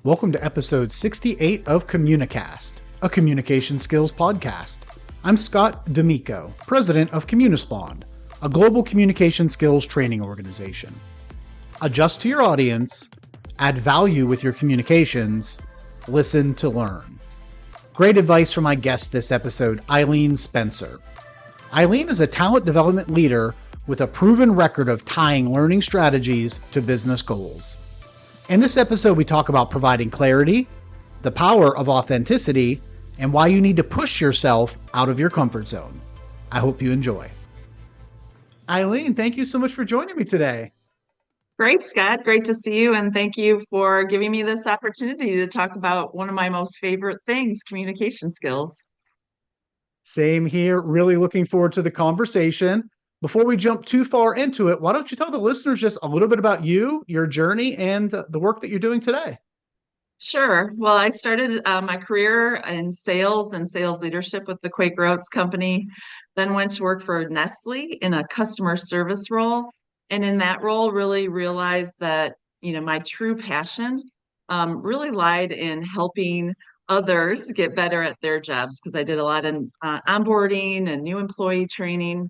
Welcome to episode 68 of Communicast, a communication skills podcast. I'm Scott D'Amico, president of Communispond, a global communication skills training organization. Adjust to your audience, add value with your communications, listen to learn. Great advice from my guest this episode, Eileen Spencer. Eileen is a talent development leader with a proven record of tying learning strategies to business goals. In this episode, we talk about providing clarity, the power of authenticity, and why you need to push yourself out of your comfort zone. I hope you enjoy. Eileen, thank you so much for joining me today. Great, Scott. Great to see you. And thank you for giving me this opportunity to talk about one of my most favorite things, communication skills. Same here. Really looking forward to the conversation. Before we jump too far into it, why don't you tell the listeners just a little bit about you, your journey, and the work that you're doing today? Sure. Well, I started my career in sales and sales leadership with the Quaker Oats Company, then went to work for Nestle in a customer service role. And in that role, really realized that, my true passion really lied in helping others get better at their jobs, because I did a lot in onboarding and new employee training.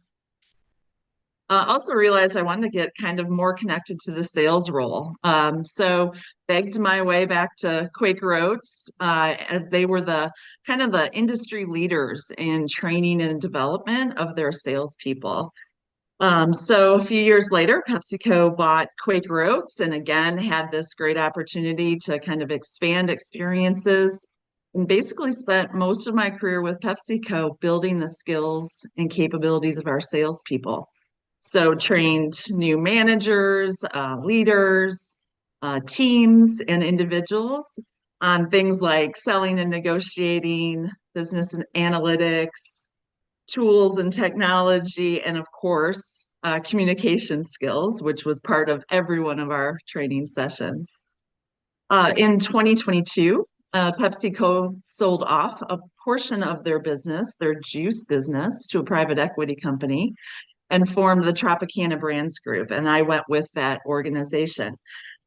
Also realized I wanted to get kind of more connected to the sales role. So begged my way back to Quaker Oats, as they were the kind of the industry leaders in training and development of their salespeople. So a few years later, PepsiCo bought Quaker Oats and again had this great opportunity to kind of expand experiences, and basically spent most of my career with PepsiCo building the skills and capabilities of our salespeople. So trained new managers, leaders, teams, and individuals on things like selling and negotiating, business and analytics, tools and technology, and of course, communication skills, which was part of every one of our training sessions. In 2022, PepsiCo sold off a portion of their business, their juice business, to a private equity company, and formed the Tropicana Brands Group. And I went with that organization.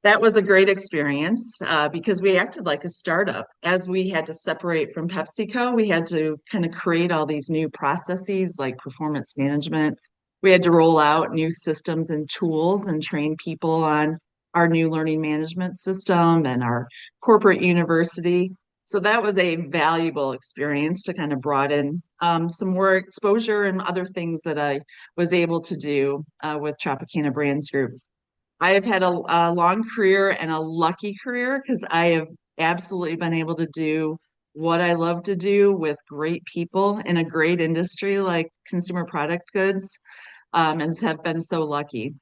That was a great experience because we acted like a startup. As we had to separate from PepsiCo, we had to kind of create all these new processes like performance management. We had to roll out new systems and tools and train people on our new learning management system and our corporate university. So that was a valuable experience to kind of broaden some more exposure and other things that I was able to do with Tropicana Brands Group. I have had a long career and a lucky career because I have absolutely been able to do what I love to do with great people in a great industry like consumer product goods, and have been so lucky.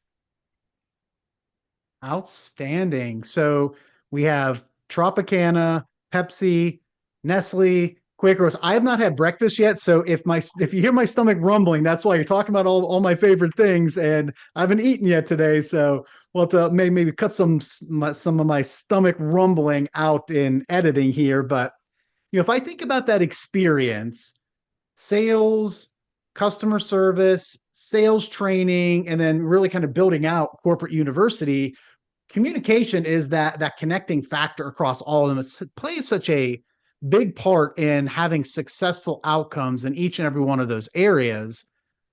Outstanding. So we have Tropicana, Pepsi, Nestle, Quaker Oats. I have not had breakfast yet, so if you hear my stomach rumbling, that's why you're talking about all my favorite things, and I haven't eaten yet today. So we'll have to maybe cut some of my stomach rumbling out in editing here. But if I think about that experience, sales, customer service, sales training, and then really kind of building out corporate university, communication is that connecting factor across all of them. It plays such a big part in having successful outcomes in each and every one of those areas.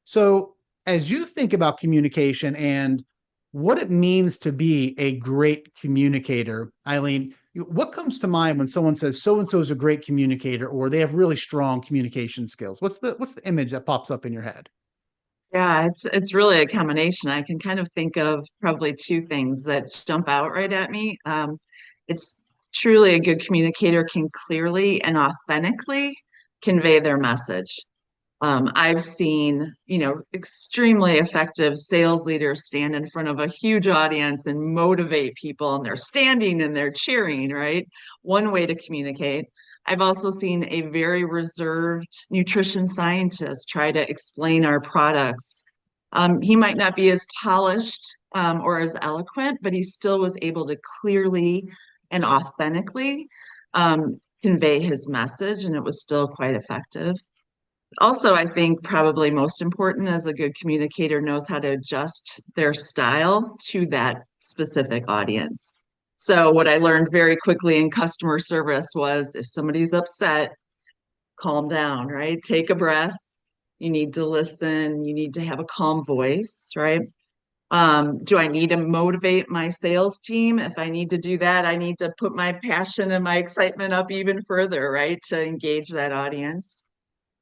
So as you think about communication and what it means to be a great communicator, Eileen, what comes to mind when someone says so-and-so is a great communicator or they have really strong communication skills? What's the image that pops up in your head? Yeah, it's really a combination. I can kind of think of probably two things that jump out right at me. It's truly a good communicator can clearly and authentically convey their message. I've seen, extremely effective sales leaders stand in front of a huge audience and motivate people, and they're standing and they're cheering, right? One way to communicate. I've also seen a very reserved nutrition scientist try to explain our products. He might not be as polished or as eloquent, but he still was able to clearly and authentically convey his message, and it was still quite effective. Also, I think probably most important as a good communicator knows how to adjust their style to that specific audience. So what I learned very quickly in customer service was if somebody's upset, calm down, right? Take a breath. You need to listen. You need to have a calm voice, right? Do I need to motivate my sales team? If I need to do that, I need to put my passion and my excitement up even further, right? To engage that audience.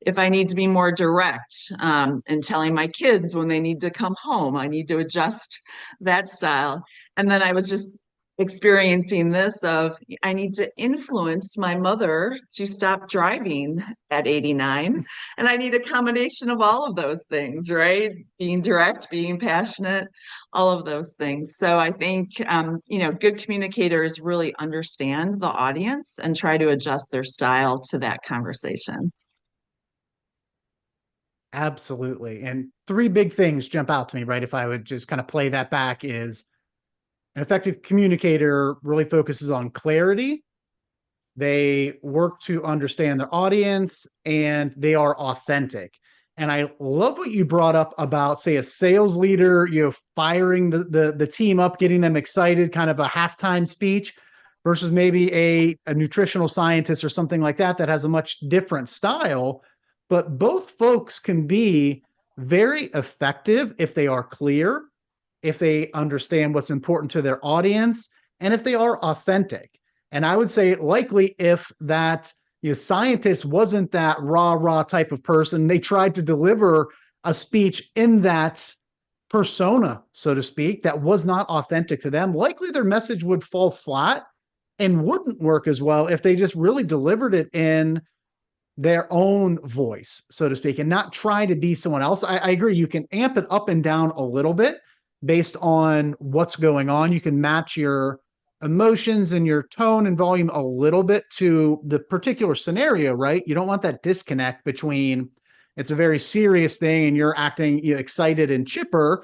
If I need to be more direct and telling my kids when they need to come home, I need to adjust that style. And then I was just experiencing this of I need to influence my mother to stop driving at 89. And I need a combination of all of those things, right? Being direct, being passionate, all of those things. So I think, good communicators really understand the audience and try to adjust their style to that conversation. Absolutely. And three big things jump out to me, right? If I would just kind of play that back is an effective communicator really focuses on clarity. They work to understand their audience and they are authentic. And I love what you brought up about, say, a sales leader, firing the team up, getting them excited, kind of a halftime speech versus maybe a nutritional scientist or something like that that has a much different style. But both folks can be very effective if they are clear, if they understand what's important to their audience, and if they are authentic. And I would say likely if that scientist wasn't that rah type of person, they tried to deliver a speech in that persona, so to speak, that was not authentic to them, likely their message would fall flat and wouldn't work as well if they just really delivered it in their own voice, so to speak, and not try to be someone else. I agree. You can amp it up and down a little bit based on what's going on. You can match your emotions and your tone and volume a little bit to the particular scenario, right? You don't want that disconnect between it's a very serious thing and you're acting excited and chipper.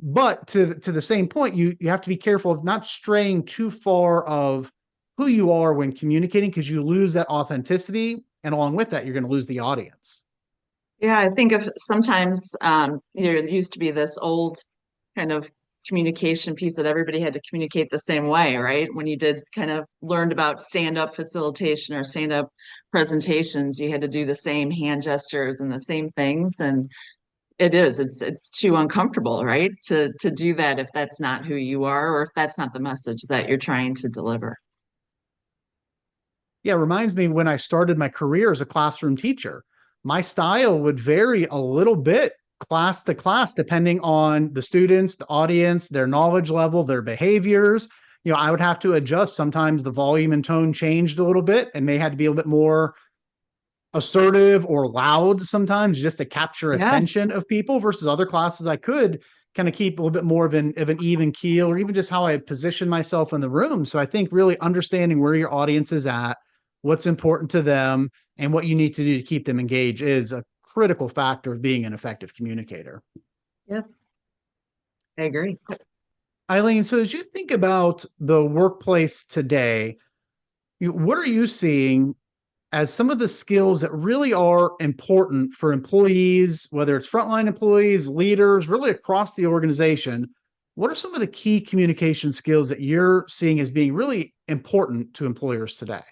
But to the same point, you have to be careful of not straying too far of who you are when communicating because you lose that authenticity. And along with that, you're going to lose the audience. Yeah, I think of sometimes, there used to be this old kind of communication piece that everybody had to communicate the same way, right? When you did kind of learned about stand-up facilitation or stand-up presentations, you had to do the same hand gestures and the same things. And it's too uncomfortable, right? To do that if that's not who you are or if that's not the message that you're trying to deliver. Yeah, it reminds me when I started my career as a classroom teacher, my style would vary a little bit class to class, depending on the students, the audience, their knowledge level, their behaviors. I would have to adjust. Sometimes the volume and tone changed a little bit and may had to be a little bit more assertive or loud sometimes just to capture Yeah. attention of people versus other classes I could kind of keep a little bit more of an even keel or even just how I position myself in the room. So I think really understanding where your audience is at, what's important to them, and what you need to do to keep them engaged is a critical factor of being an effective communicator. Yeah, I agree. Eileen, so as you think about the workplace today, what are you seeing as some of the skills that really are important for employees, whether it's frontline employees, leaders, really across the organization? What are some of the key communication skills that you're seeing as being really important to employers today?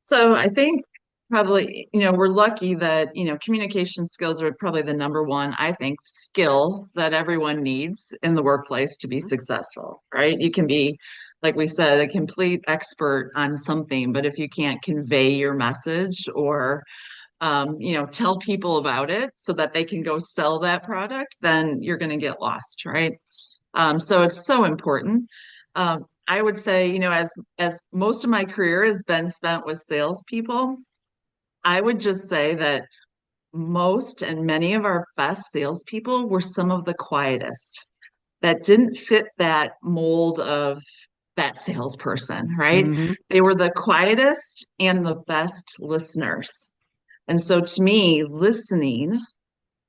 So I think probably, we're lucky that, communication skills are probably the number one, I think, skill that everyone needs in the workplace to be successful, right? You can be, like we said, a complete expert on something, but if you can't convey your message or, tell people about it so that they can go sell that product, then you're going to get lost, right? So it's so important. I would say, as most of my career has been spent with salespeople, I would just say that most and many of our best salespeople were some of the quietest that didn't fit that mold of that salesperson, right? Mm-hmm. They were the quietest and the best listeners. And so to me, listening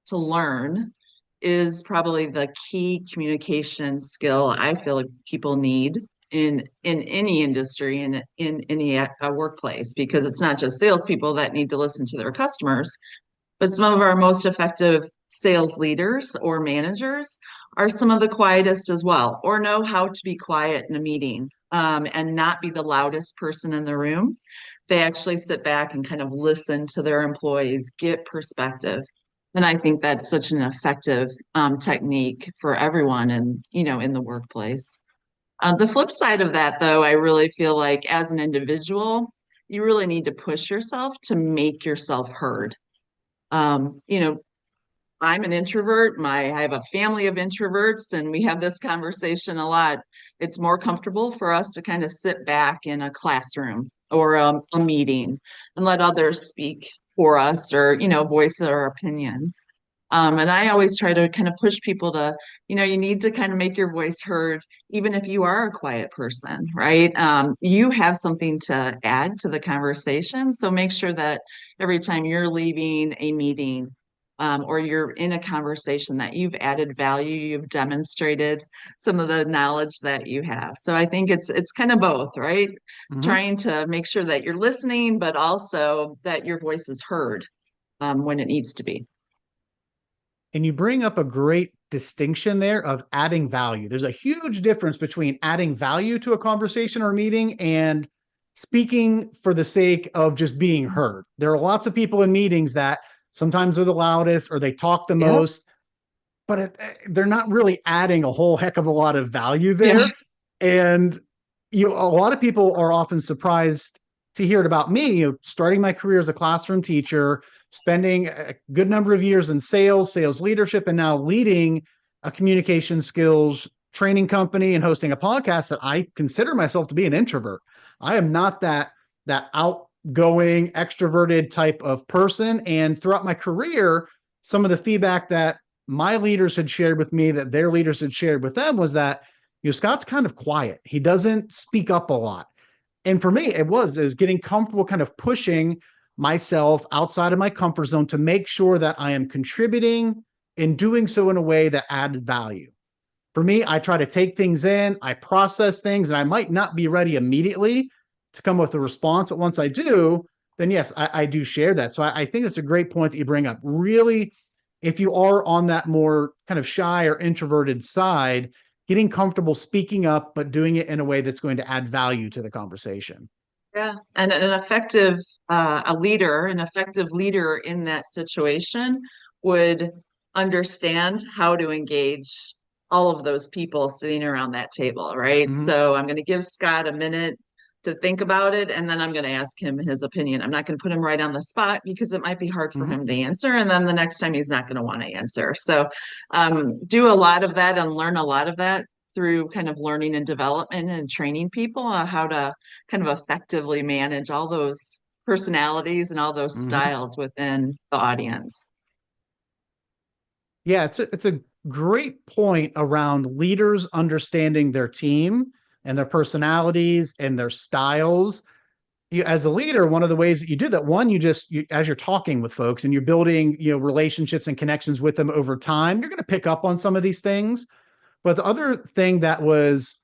to learn is probably the key communication skill I feel like people need in any industry and in any workplace, because it's not just salespeople that need to listen to their customers, but some of our most effective sales leaders or managers are some of the quietest as well, or know how to be quiet in a meeting, and not be the loudest person in the room. They actually sit back and kind of listen to their employees, get perspective. And I think that's such an effective technique for everyone in the workplace. The flip side of that, though, I really feel like as an individual, you really need to push yourself to make yourself heard. Um, you know, I'm an introvert. I have a family of introverts, and we have this conversation a lot. It's more comfortable for us to kind of sit back in a classroom or a meeting and let others speak for us, or voice their opinions. And I always try to kind of push people to, you need to kind of make your voice heard, even if you are a quiet person, right? You have something to add to the conversation. So make sure that every time you're leaving a meeting, or you're in a conversation, that you've added value, you've demonstrated some of the knowledge that you have. So I think it's kind of both, right? Mhm. Trying to make sure that you're listening, but also that your voice is heard when it needs to be. And you bring up a great distinction there of adding value. There's a huge difference between adding value to a conversation or meeting and speaking for the sake of just being heard. There are lots of people in meetings that sometimes are the loudest or they talk the Yep. most, but they're not really adding a whole heck of a lot of value Yeah. there. And a lot of people are often surprised to hear it about me. Starting my career as a classroom teacher, spending a good number of years in sales leadership, and now leading a communication skills training company and hosting a podcast, that I consider myself to be an introvert. I am not that outgoing, extroverted type of person. And throughout my career, some of the feedback that my leaders had shared with me, that their leaders had shared with them, was that Scott's kind of quiet. He doesn't speak up a lot. And for me, it was getting comfortable kind of pushing myself outside of my comfort zone to make sure that I am contributing and doing so in a way that adds value. For me, I try to take things in, I process things, and I might not be ready immediately to come with a response. But once I do, then yes, I do share that. So I think it's a great point that you bring up. Really, if you are on that more kind of shy or introverted side, getting comfortable speaking up, but doing it in a way that's going to add value to the conversation. Yeah, and an effective leader in that situation would understand how to engage all of those people sitting around that table, right? Mm-hmm. So I'm going to give Scott a minute to think about it, and then I'm going to ask him his opinion. I'm not going to put him right on the spot because it might be hard for Mm-hmm. him to answer, and then the next time he's not going to want to answer. So do a lot of that and learn a lot of that through kind of learning and development and training people on how to kind of effectively manage all those personalities and all those Mm-hmm. styles within the audience. Yeah, it's a great point around leaders understanding their team and their personalities and their styles. As a leader, one of the ways that you do that, one, as you're talking with folks and you're building, relationships and connections with them over time, you're going to pick up on some of these things. But the other thing that was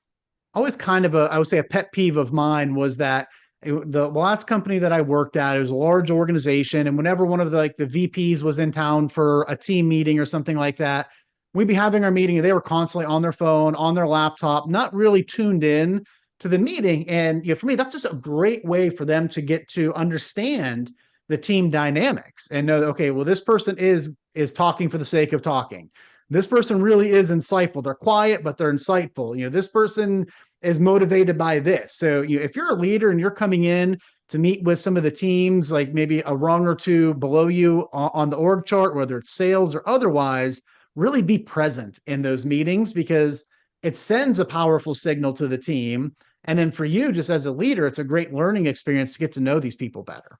always kind of I would say a pet peeve of mine was that the last company that I worked at, it was a large organization. And whenever one of the VPs was in town for a team meeting or something like that, we'd be having our meeting and they were constantly on their phone, on their laptop, not really tuned in to the meeting. And for me, that's just a great way for them to get to understand the team dynamics and know that, okay, well, this person is talking for the sake of talking. This person really is insightful. They're quiet, but they're insightful. This person is motivated by this. So if you're a leader and you're coming in to meet with some of the teams, like maybe a rung or two below you on the org chart, whether it's sales or otherwise, really be present in those meetings, because it sends a powerful signal to the team. And then for you, just as a leader, it's a great learning experience to get to know these people better.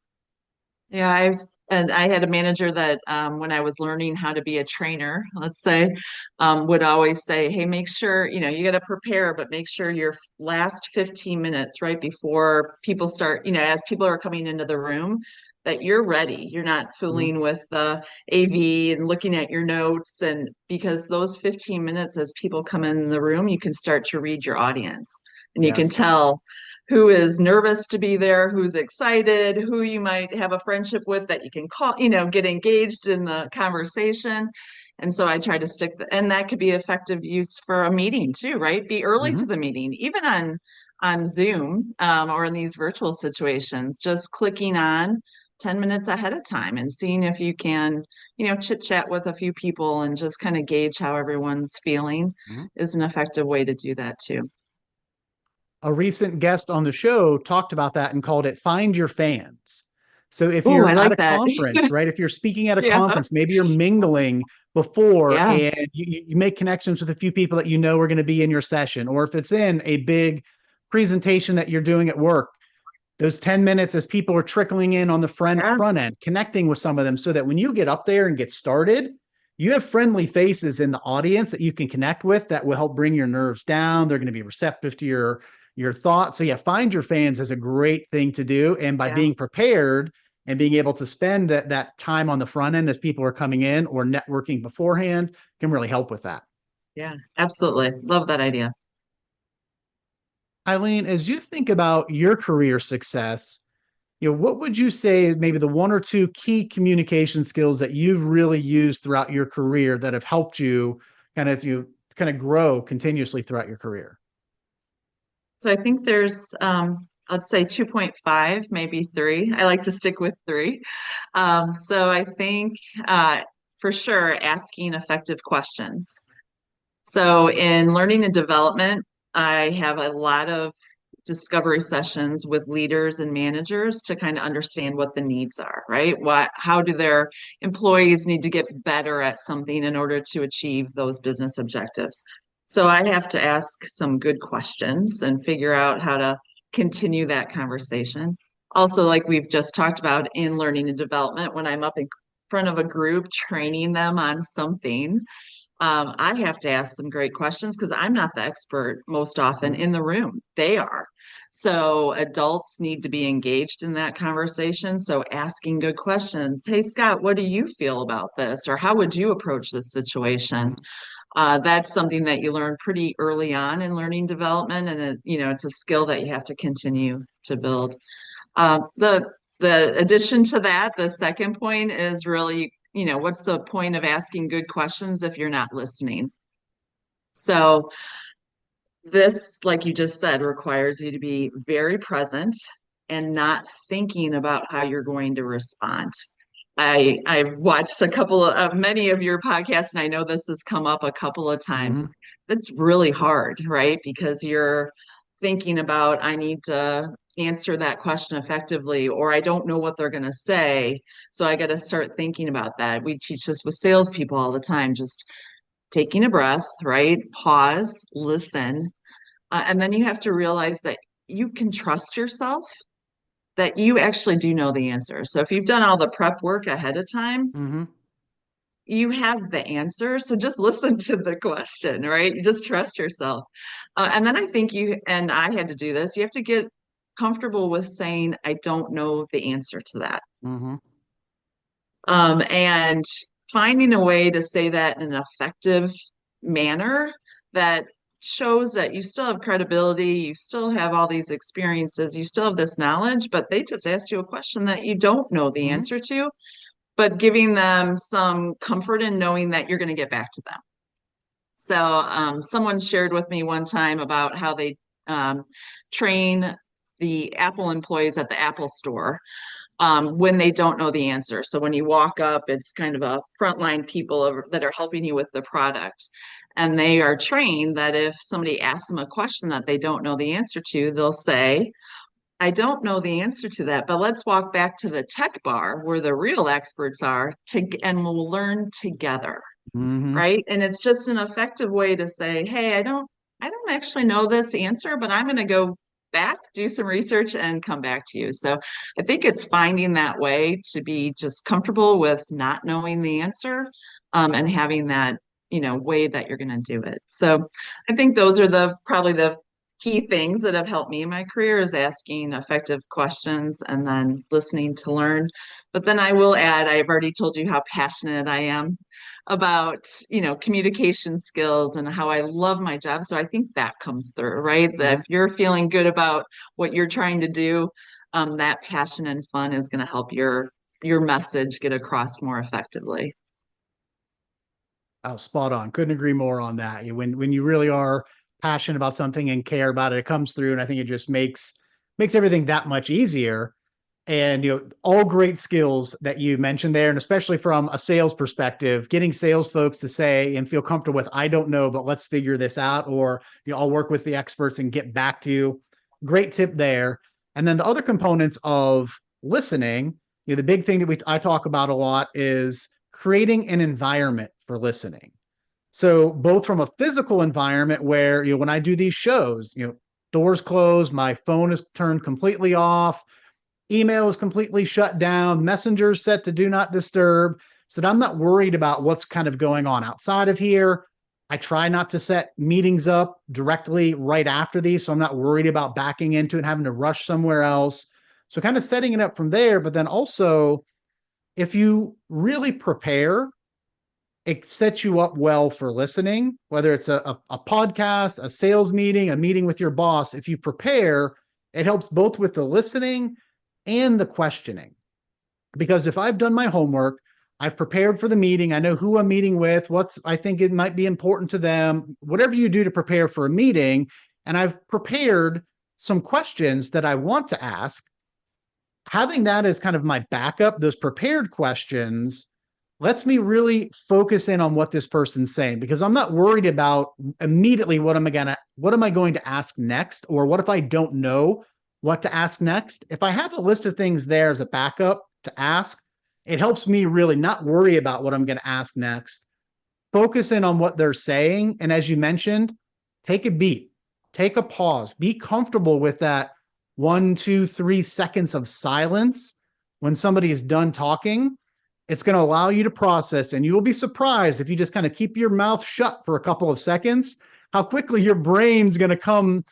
Yeah, I had a manager that when I was learning how to be a trainer, let's say, would always say, "Hey, make sure you got to prepare, but make sure your last 15 minutes right before people start, as people are coming into the room, that you're ready. You're not Mhm. fooling with the AV and looking at your notes, and because those 15 minutes as people come in the room, you can start to read your audience, and you can Yes. tell." who is nervous to be there, who's excited, who you might have a friendship with that you can call, get engaged in the conversation. And so I try to and that could be effective use for a meeting too, right? Be early to Hmm. the meeting, even on Zoom, or in these virtual situations, just clicking on 10 minutes ahead of time and seeing if you can, chit chat with a few people and just kind of gauge how everyone's feeling is an effective way to do that too. A recent guest on the show talked about that and called it find your fans. So if Oh, you're I at like a that. conference, right? If you're speaking at a Yeah. conference, maybe you're mingling before Yeah. and you make connections with a few people that you know are going to be in your session, or if it's in a big presentation that you're doing at work, those 10 minutes as people are trickling in on the Yeah. front end, connecting with some of them so that when you get up there and get started, you have friendly faces in the audience that you can connect with that will help bring your nerves down. They're going to be receptive to your thoughts. So yeah, find your fans is a great thing to do. And by Yeah. being prepared and being able to spend that time on the front end as people are coming in or networking beforehand can really help with that. Yeah. Absolutely. Love that idea. Eileen, as you think about your career success, what would you say is maybe the one or two key communication skills that you've really used throughout your career that have helped you kind of grow continuously throughout your career? So I think there's, let's say 2.5, maybe three. I like to stick with three. So I think, for sure, asking effective questions. So in learning and development, I have a lot of discovery sessions with leaders and managers to kind of understand what the needs are, right? How do their employees need to get better at something in order to achieve those business objectives? So I have to ask some good questions and figure out how to continue that conversation. Also, like we've just talked about in learning and development, when I'm up in front of a group training them on something, I have to ask some great questions because I'm not the expert most often Mhm. in the room. They are. So adults need to be engaged in that conversation. So asking good questions. Hey, Scott, what do you feel about this? Or how would you approach this situation? Mhm. That's something that you learn pretty early on in learning development. And it's a skill that you have to continue to build. The addition to that, the second point is really, what's the point of asking good questions if you're not listening? So this, like you just said, requires you to be very present and not thinking about how you're going to respond. I've watched a couple of many of your podcasts, and I know this has come up a couple of times. Mhm. That's really hard, right? Because you're thinking about, I need to answer that question effectively, or I don't know what they're going to say. So I got to start thinking about that. We teach this with salespeople all the time, just taking a breath, right? Pause, listen. And then you have to realize that you can trust yourself that you actually do know the answer. So if you've done all the prep work ahead of time, Mhm. you have the answer. So just listen to the question, right? You just trust yourself. And then I think and I had to do this, you have to get comfortable with saying, I don't know the answer to that. Mhm. And finding a way to say that in an effective manner that shows that you still have credibility, you still have all these experiences, you still have this knowledge, but they just asked you a question that you don't know the Mhm. answer to, but giving them some comfort in knowing that you're going to get back to them. So someone shared with me one time about how they um, train the Apple employees at the Apple store when they don't know the answer. So when you walk up, it's kind of a frontline people that are helping you with the product. And they are trained that if somebody asks them a question that they don't know the answer to, they'll say, I don't know the answer to that, but let's walk back to the tech bar where the real experts are and we'll learn together. Mhm. Right. And it's just an effective way to say, hey, I don't actually know this answer, but I'm going to go back, do some research and come back to you. So I think it's finding that way to be just comfortable with not knowing the answer, and having that, way that you're going to do it. So I think those are probably the key things that have helped me in my career is asking effective questions and then listening to learn. But then I will add, I've already told you how passionate I am about, communication skills and how I love my job. So I think that comes through, right? That if you're feeling good about what you're trying to do, that passion and fun is going to help your message get across more effectively. Oh, spot on. Couldn't agree more on that. When you really are passionate about something and care about it, it comes through, and I think it just makes everything that much easier. And all great skills that you mentioned there, and especially from a sales perspective, getting sales folks to say and feel comfortable with, I don't know, but let's figure this out, or I'll work with the experts and get back to you. Great tip there. And then the other components of listening, the big thing that I talk about a lot is creating an environment for listening. So both from a physical environment where, when I do these shows, doors closed, my phone is turned completely off, email is completely shut down, messenger's set to do not disturb, so that I'm not worried about what's kind of going on outside of here. I try not to set meetings up directly right after these, so I'm not worried about backing into it and having to rush somewhere else. So kind of setting it up from there, but then also, if you really prepare, it sets you up well for listening, whether it's a podcast, a sales meeting, a meeting with your boss. If you prepare, it helps both with the listening and the questioning. Because if I've done my homework, I've prepared for the meeting, I know who I'm meeting with, I think it might be important to them, whatever you do to prepare for a meeting, and I've prepared some questions that I want to ask, having that as kind of my backup, those prepared questions lets me really focus in on what this person's saying, because I'm not worried about immediately what am I going to ask next, or what if I don't know what to ask next. If I have a list of things there as a backup to ask, it helps me really not worry about what I'm going to ask next. Focus in on what they're saying, and as you mentioned, take a beat, take a pause, be comfortable with that 1, 2, 3 seconds of silence when somebody is done talking. It's going to allow you to process, and you will be surprised if you just kind of keep your mouth shut for a couple of seconds, how quickly your brain's going to come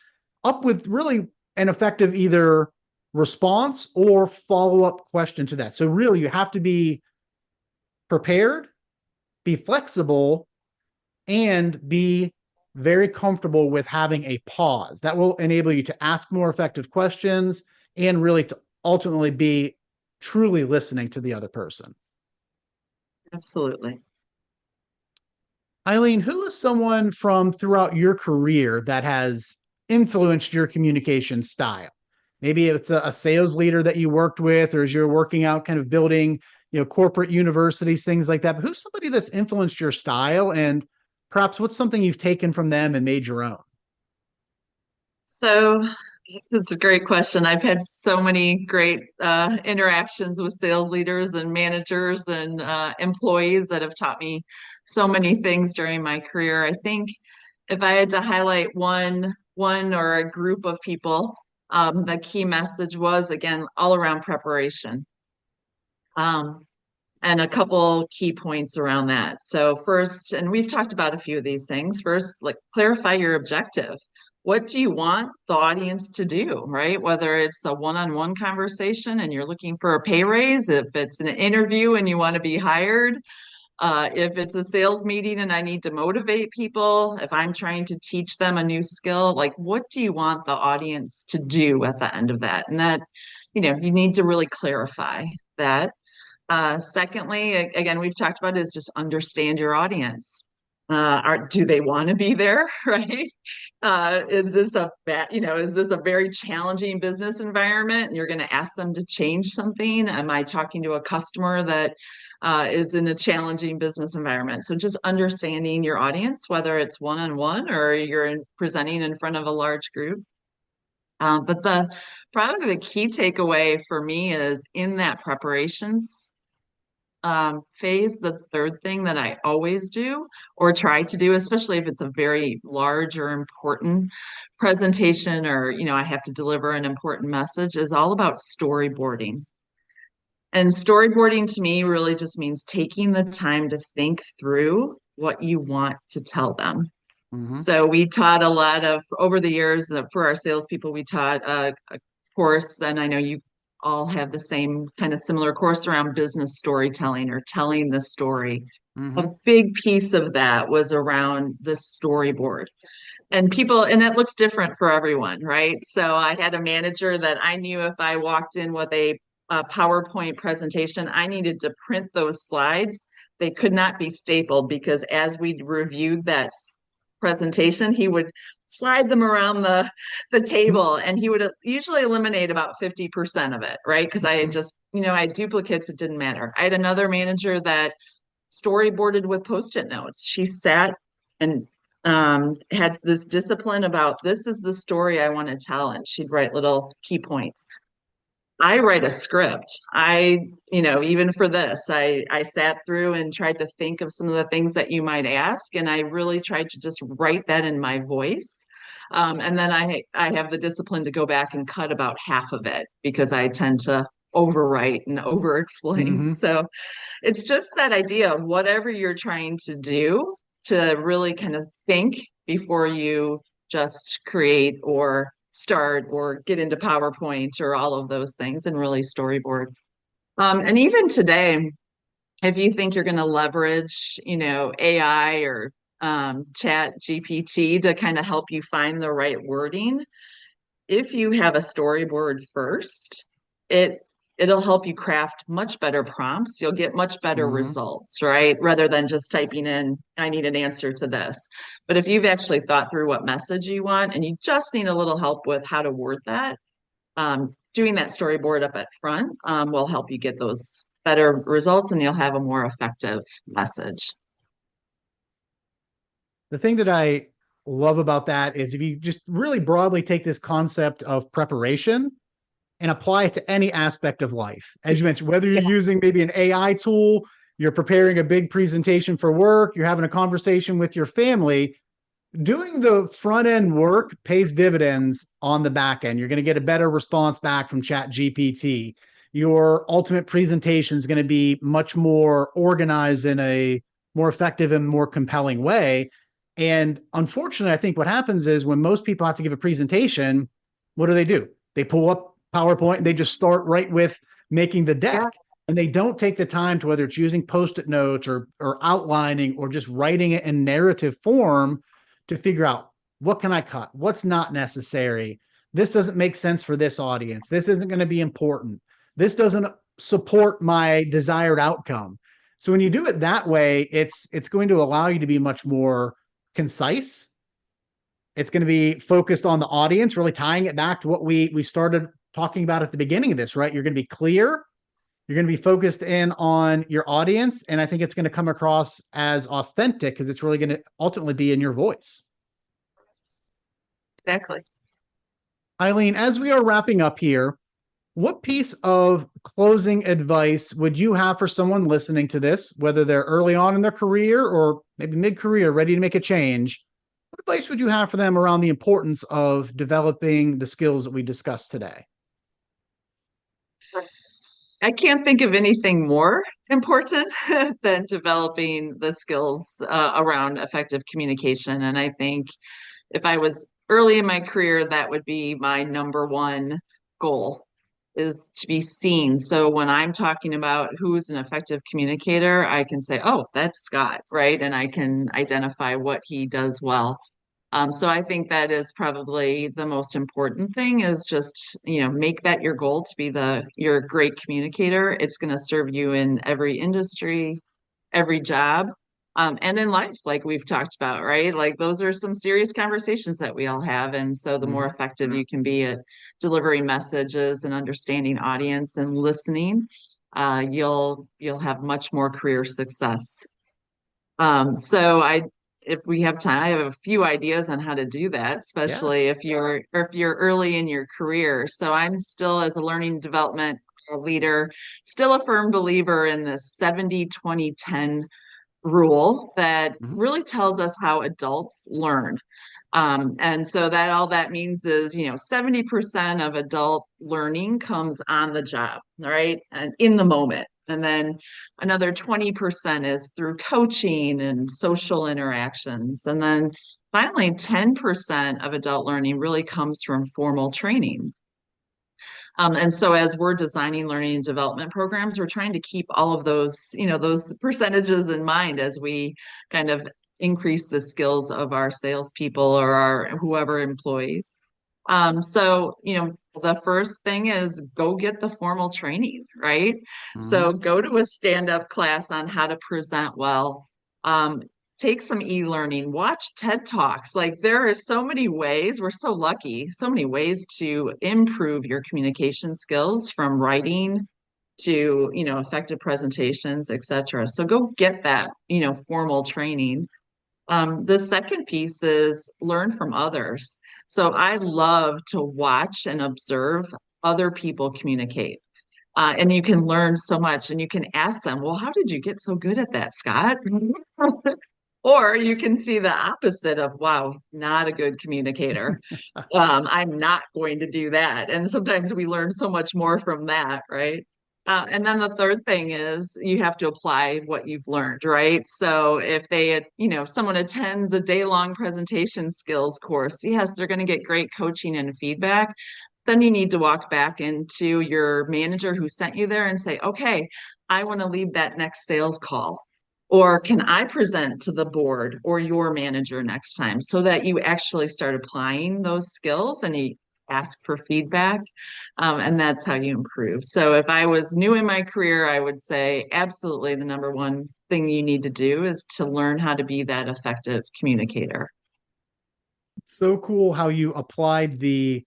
up with really an effective either response or follow-up question to that. So really, you have to be prepared, be flexible, and be very comfortable with having a pause. That will enable you to ask more effective questions and really to ultimately be truly listening to the other person. Absolutely. Eileen, who is someone from throughout your career that has influenced your communication style? Maybe it's a sales leader that you worked with, or as you're working out kind of building, corporate universities, things like that. But who's somebody that's influenced your style, and perhaps what's something you've taken from them and made your own? So it's a great question. I've had so many great interactions with sales leaders and managers and employees that have taught me so many things during my career. I think if I had to highlight one or a group of people, the key message was, again, all around preparation. And a couple key points around that. So first, and we've talked about a few of these things. First, like, clarify your objective. What do you want the audience to do, right? Whether it's a one-on-one conversation and you're looking for a pay raise, if it's an interview and you want to be hired, if it's a sales meeting and I need to motivate people, if I'm trying to teach them a new skill, like, what do you want the audience to do at the end of that? And that, you need to really clarify that. Secondly, again, we've talked about is just understand your audience. Do they want to be there, right? Is this a very challenging business environment and you're going to ask them to change something? Am I talking to a customer that is in a challenging business environment? So just understanding your audience, whether it's one-on-one or you're presenting in front of a large group. But probably the key takeaway for me is in that preparations phase, the third thing that I always do or try to do, especially if it's a very large or important presentation or, I have to deliver an important message, is all about storyboarding. And storyboarding to me really just means taking the time to think through what you want to tell them. Hmm. So we taught a lot of over the years for our salespeople. We taught a course, and I know you all have the same kind of similar course around business storytelling or telling the story. A Hmm. big piece of that was around the storyboard. And people, and it looks different for everyone, right? So I had a manager that I knew if I walked in with a PowerPoint presentation, I needed to print those slides. They could not be stapled because as we reviewed that presentation, he would slide them around the table and he would usually eliminate about 50% of it, right? Because I had just, I had duplicates, it didn't matter. I had another manager that storyboarded with post-it notes. She sat and had this discipline about this is the story I want to tell, and she'd write little key points. I write a script. Even for this, I sat through and tried to think of some of the things that you might ask, and I really tried to just write that in my voice. And then I have the discipline to go back and cut about half of it because I tend to overwrite and over explain. Hmm. So it's just that idea of whatever you're trying to do to really kind of think before you just create or start or get into PowerPoint or all of those things and really storyboard. And even today, if you think you're going to leverage, AI or chat GPT to kind of help you find the right wording, if you have a storyboard first, it it'll help you craft much better prompts. You'll get much better Hmm. results, right? Rather than just typing in, I need an answer to this. But if you've actually thought through what message you want and you just need a little help with how to word that, doing that storyboard up at front will help you get those better results and you'll have a more effective message. The thing that I love about that is if you just really broadly take this concept of preparation and apply it to any aspect of life. As you mentioned, whether you're Yeah. using maybe an AI tool, you're preparing a big presentation for work, you're having a conversation with your family, doing the front end work pays dividends on the back end. You're going to get a better response back from Chat GPT. Your ultimate presentation is going to be much more organized in a more effective and more compelling way. And unfortunately, I think what happens is when most people have to give a presentation, what do? They pull up PowerPoint and they just start right with making the Yeah. deck. And they don't take the time to whether it's using post-it notes or outlining or just writing it in narrative form to figure out what can I cut? What's not necessary? This doesn't make sense for this audience. This isn't going to be important. This doesn't support my desired outcome. So when you do it that way, it's going to allow you to be much more concise. It's going to be focused on the audience, really tying it back to what we started talking about at the beginning of this, right? You're going to be clear, you're going to be focused in on your audience, and I think it's going to come across as authentic because it's really going to ultimately be in your voice. Exactly. Eileen, as we are wrapping up here, what piece of closing advice would you have for someone listening to this, whether they're early on in their career or maybe mid-career, ready to make a change? What advice would you have for them around the importance of developing the skills that we discussed today? I can't think of anything more important than developing the skills around effective communication. And I think if I was early in my career, that would be my number one goal is to be seen. So when I'm talking about who's an effective communicator, I can say, oh, that's Scott, right? And I can identify what he does well. So I think that is probably the most important thing is just, make that your goal to be you're a great communicator. It's going to serve you in every industry, every job, and in life, like we've talked about, right? Like those are some serious conversations that we all have. And so the more Mm-hmm. effective you can be at delivering messages and understanding audience and listening, you'll have much more career success. So if we have time, I have a few ideas on how to do that, Yeah. especially if you're early in your career. So I'm still as a learning development leader, still a firm believer in this 70-20-10 rule that Mm-hmm. really tells us how adults learn. And so that all that means is, 70% of adult learning comes on the job, right? And in the moment. And then another 20% is through coaching and social interactions. And then finally, 10% of adult learning really comes from formal training. And so as we're designing learning and development programs, we're trying to keep all of those, those percentages in mind as we kind of increase the skills of our salespeople or our whoever employees. So, the first thing is go get the formal training, right? So go to a stand-up class on how to present well. Take some e-learning, watch TED Talks. Like there are so many ways, we're so lucky, so many ways to improve your communication skills from writing to, effective presentations, et cetera. So go get that, formal training. The second piece is learn from others. So I love to watch and observe other people communicate. And you can learn so much and you can ask them, well, how did you get so good at that, Scott? Or you can see the opposite of, wow, not a good communicator. I'm not going to do that. And sometimes we learn so much more from that, right? And then the third thing is you have to apply what you've learned, right? So if someone attends a day-long presentation skills course, yes, they're going to get great coaching and feedback. Then you need to walk back into your manager who sent you there and say, okay, I want to lead that next sales call. Or can I present to the board or your manager next time so that you actually start applying those skills and you ask for feedback? And that's how you improve. So if I was new in my career, I would say absolutely the number one thing you need to do is to learn how to be that effective communicator. So cool how you applied the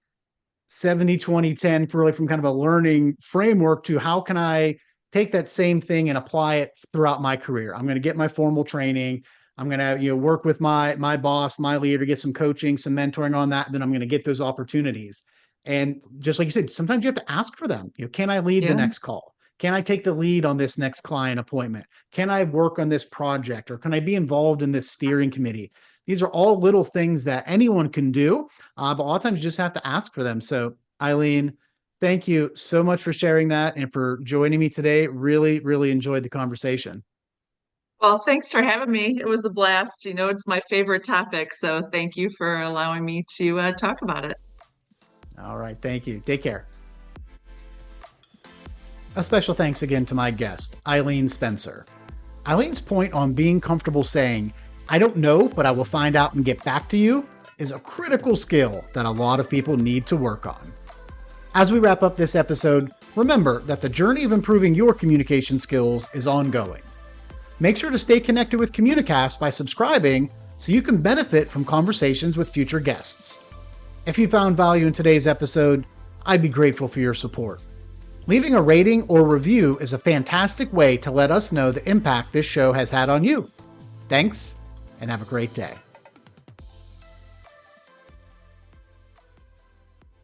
70-20-10 for really from kind of a learning framework to how can I take that same thing and apply it throughout my career. I'm going to get my formal training. I'm going to, work with my boss, my leader, get some coaching, some mentoring on that. And then I'm going to get those opportunities. And just like you said, sometimes you have to ask for them. Can I lead the next call? Can I take the lead on this next client appointment? Can I work on this project? Or can I be involved in this steering committee? These are all little things that anyone can do, but a lot of times you just have to ask for them. So, Eileen, thank you so much for sharing that and for joining me today. Really, really enjoyed the conversation. Well, thanks for having me. It was a blast. It's my favorite topic. So thank you for allowing me to talk about it. All right. Thank you. Take care. A special thanks again to my guest, Eileen Spencer. Eileen's point on being comfortable saying, I don't know, but I will find out and get back to you is a critical skill that a lot of people need to work on. As we wrap up this episode, remember that the journey of improving your communication skills is ongoing. Make sure to stay connected with Communicast by subscribing so you can benefit from conversations with future guests. If you found value in today's episode, I'd be grateful for your support. Leaving a rating or review is a fantastic way to let us know the impact this show has had on you. Thanks, and have a great day.